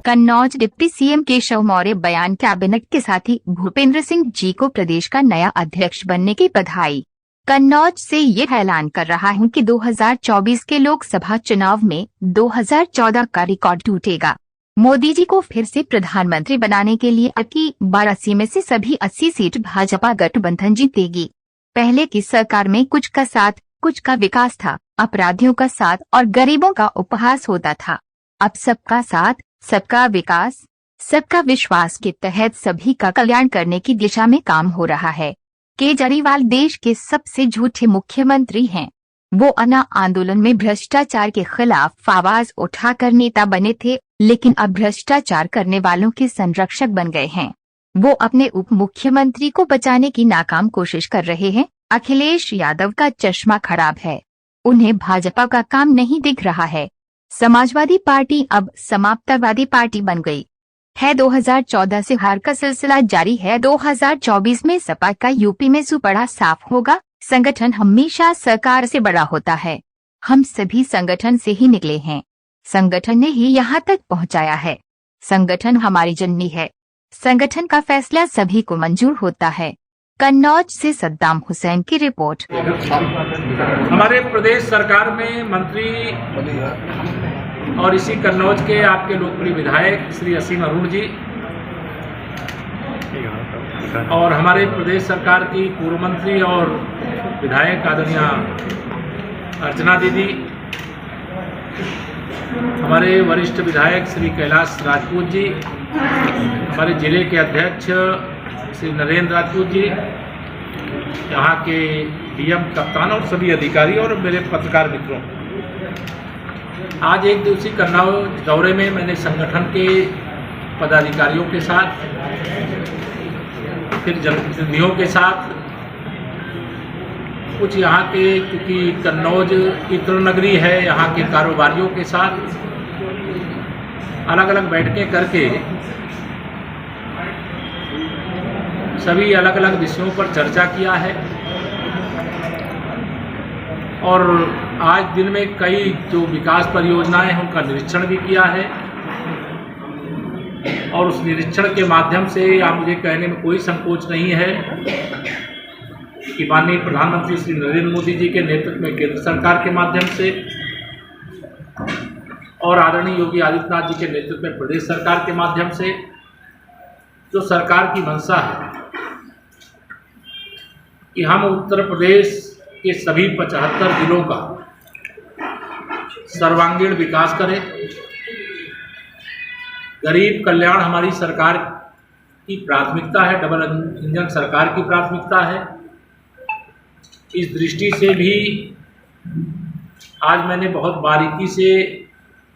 Kannauj deputy CM Keshav Maurya बयान cabinet के साथ ही भूपेंद्र सिंह जी को प्रदेश का नया अध्यक्ष बनने की बधाई। कन्नौज से ये ऐलान कर रहा हूं कि 2024 के लोकसभा चुनाव में 2014 का रिकॉर्ड टूटेगा। मोदी जी को फिर से प्रधानमंत्री बनाने के लिए अब की 82 में से सभी 80 सीट भाजपा गठबंधन जीतेगी। पहले की सरकार में कुछ का साथ, कुछ का विकास था, अपराधियों का साथ और गरीबों का उपहास होता था। अब सबका साथ, सबका विकास, सबका विश्वास के तहत सभी का कल्याण करने की दिशा में काम हो रहा है। केजरीवाल देश के सबसे झूठे मुख्यमंत्री हैं। वो अन्ना आंदोलन में भ्रष्टाचार के खिलाफ आवाज उठाकर नेता बने थे, लेकिन अब भ्रष्टाचार करने वालों के संरक्षक बन गए हैं। वो अपने उप मुख्यमंत्री को बचाने की नाकाम कोशिश कर रहे हैं। अखिलेश यादव का चश्मा खराब है, उन्हें भाजपा का काम नहीं दिख रहा है। समाजवादी पार्टी अब समाप्तवादी पार्टी बन गई है। 2014 से हार का सिलसिला जारी है। 2024 में सपा का यूपी में सुपड़ा साफ होगा। संगठन हमेशा सरकार से बड़ा होता है। हम सभी संगठन से ही निकले हैं। संगठन ने ही यहाँ तक पहुँचाया है। संगठन हमारी जननी है। संगठन का फैसला सभी को मंजूर होता है। कन्नौज से सद्दाम हुसैन की रिपोर्ट। हमारे प्रदेश सरकार में मंत्री और इसी कन्नौज के आपके लोकप्रिय विधायक श्री असीम अरुण जी और हमारे प्रदेश सरकार की पूर्व मंत्री और विधायक आदरणीय अर्चना दीदी, हमारे वरिष्ठ विधायक श्री कैलाश राजपूत जी, हमारे जिले के अध्यक्ष श्री नरेंद्र राजपूत जी, यहाँ के डीएम कप्तान और सभी अधिकारी और मेरे पत्रकार मित्रों, आज एक दिवसीय कन्नौज दौरे में मैंने संगठन के पदाधिकारियों के साथ, फिर जनप्रतिनिधियों के साथ, कुछ यहाँ के, क्योंकि कन्नौज इत्र नगरी है, यहाँ के कारोबारियों के साथ अलग अलग बैठकें करके सभी अलग अलग विषयों पर चर्चा किया है। और आज दिन में कई जो विकास परियोजनाएं हैं उनका निरीक्षण भी किया है। और उस निरीक्षण के माध्यम से आप मुझे कहने में कोई संकोच नहीं है कि माननीय प्रधानमंत्री श्री नरेंद्र मोदी जी के नेतृत्व में केंद्र सरकार के माध्यम से और आदरणीय योगी आदित्यनाथ जी के नेतृत्व में प्रदेश सरकार के माध्यम से जो सरकार की मंशा है कि हम उत्तर प्रदेश के सभी 75 जिलों का सर्वांगीण विकास करें। गरीब कल्याण हमारी सरकार की प्राथमिकता है, डबल इंजन सरकार की प्राथमिकता है। इस दृष्टि से भी आज मैंने बहुत बारीकी से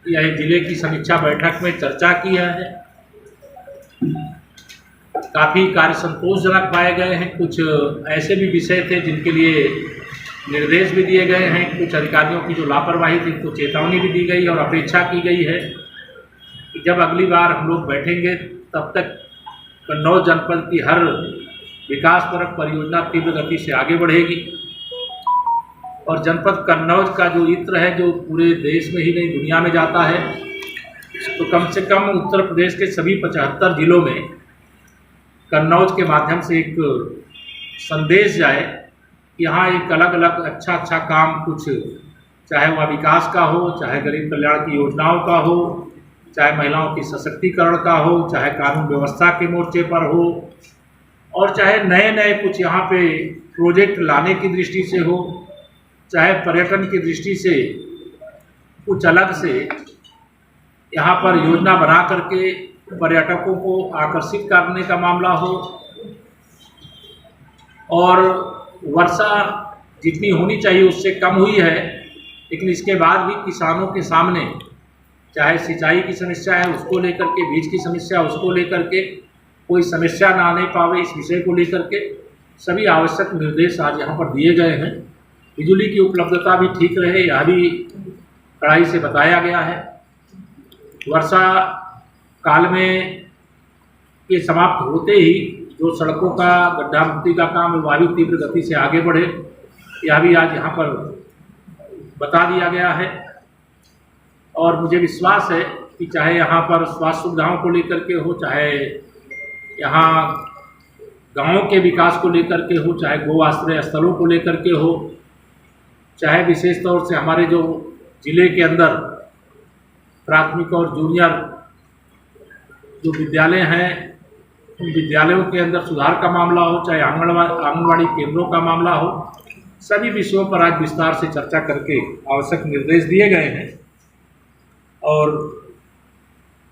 यह जिले की समीक्षा बैठक में चर्चा की है। काफ़ी कार्य संतोषजनक पाए गए हैं। कुछ ऐसे भी विषय थे जिनके लिए निर्देश भी दिए गए हैं। कुछ अधिकारियों की जो लापरवाही थी उनको चेतावनी भी दी गई और अपेक्षा की गई है कि जब अगली बार हम लोग बैठेंगे तब तक कन्नौज जनपद की हर विकासपरक परियोजना तीव्र गति से आगे बढ़ेगी। और जनपद कन्नौज का जो इत्र है, जो पूरे देश में ही नहीं दुनिया में जाता है, तो कम से कम उत्तर प्रदेश के सभी 75 जिलों में कन्नौज के माध्यम से एक संदेश जाए। यहाँ एक अलग अलग अच्छा काम, कुछ चाहे वह विकास का हो, चाहे गरीब कल्याण की योजनाओं का हो, चाहे महिलाओं की सशक्तिकरण का हो, चाहे कानून व्यवस्था के मोर्चे पर हो, और चाहे नए नए कुछ यहाँ पे प्रोजेक्ट लाने की दृष्टि से हो, चाहे पर्यटन की दृष्टि से कुछ अलग से यहाँ पर योजना बना करके पर्यटकों को आकर्षित करने का मामला हो। और वर्षा जितनी होनी चाहिए उससे कम हुई है, लेकिन इसके बाद भी किसानों के सामने चाहे सिंचाई की समस्या है उसको लेकर के, बीज की समस्या उसको लेकर के, कोई समस्या ना आने पावे इस विषय को लेकर के सभी आवश्यक निर्देश आज यहाँ पर दिए गए हैं। बिजली की उपलब्धता भी ठीक रहे, यह भी कड़ाई से बताया गया है। वर्षा काल में ये समाप्त होते ही जो सड़कों का गड्ढा मुक्ति का काम है वह भी तीव्र गति से आगे बढ़े, यह भी आज यहाँ पर बता दिया गया है। और मुझे विश्वास है कि चाहे यहाँ पर स्वास्थ्य सुविधाओं को लेकर के हो, चाहे यहाँ गांवों के विकास को लेकर के हो, चाहे गो आश्रय स्थलों को लेकर के हो, चाहे विशेष तौर से हमारे जो जिले के अंदर प्राथमिक और जूनियर जो विद्यालय हैं उन विद्यालयों के अंदर सुधार का मामला हो, चाहे आंगनवाड़ी केंद्रों का मामला हो, सभी विषयों पर आज विस्तार से चर्चा करके आवश्यक निर्देश दिए गए हैं। और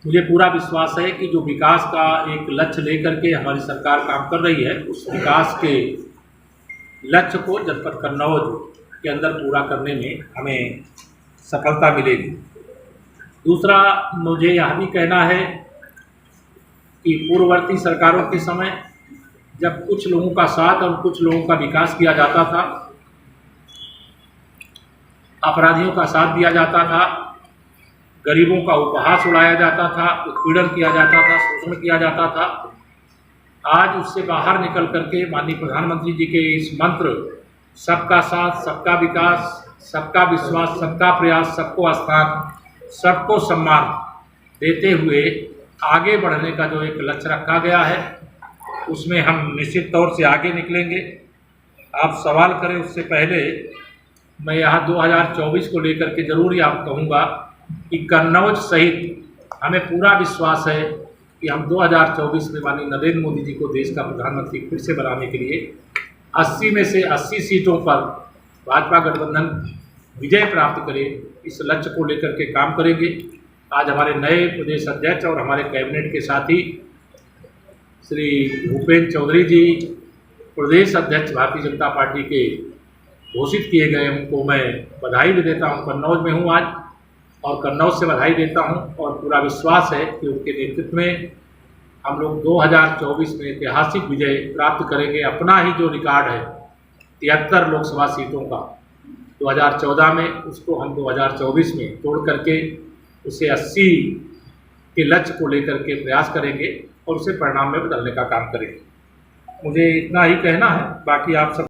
मुझे पूरा विश्वास है कि जो विकास का एक लक्ष्य लेकर के हमारी सरकार काम कर रही है, उस विकास के लक्ष्य को जनपद कन्नौज के अंदर पूरा करने में हमें सफलता मिलेगी। दूसरा, मुझे यह भी कहना है कि पूर्ववर्ती सरकारों के समय जब कुछ लोगों का साथ और कुछ लोगों का विकास किया जाता था, अपराधियों का साथ दिया जाता था, गरीबों का उपहास उड़ाया जाता था, उत्पीड़न किया जाता था, शोषण किया जाता था, आज उससे बाहर निकल करके माननीय प्रधानमंत्री जी के इस मंत्र सबका साथ, सबका विकास, सबका विश्वास, सबका प्रयास, सबको स्थान, सबको सम्मान देते हुए आगे बढ़ने का जो एक लक्ष्य रखा गया है, उसमें हम निश्चित तौर से आगे निकलेंगे। आप सवाल करें उससे पहले मैं यहाँ 2024 को लेकर के ज़रूर ये कहूँगा कि कन्नौज सहित हमें पूरा विश्वास है कि हम 2024 में माननीय नरेंद्र मोदी जी को देश का प्रधानमंत्री फिर से बनाने के लिए 80 में से 80 सीटों पर भाजपा गठबंधन विजय प्राप्त करे, इस लक्ष्य को लेकर के काम करेंगे। आज हमारे नए प्रदेश अध्यक्ष और हमारे कैबिनेट के साथी श्री भूपेंद्र चौधरी जी प्रदेश अध्यक्ष भारतीय जनता पार्टी के घोषित किए गए, उनको मैं बधाई भी देता हूं। कन्नौज में हूं आज और कन्नौज से बधाई देता हूं और पूरा विश्वास है कि उनके नेतृत्व में हम लोग 2024 में ऐतिहासिक विजय प्राप्त करेंगे। अपना ही जो रिकॉर्ड है 73 लोकसभा सीटों का 2014 में, उसको हम 2024 में तोड़ करके उसे 80 के लक्ष्य को लेकर के प्रयास करेंगे और उसे परिणाम में बदलने का काम करेंगे। मुझे इतना ही कहना है, बाकी आप सब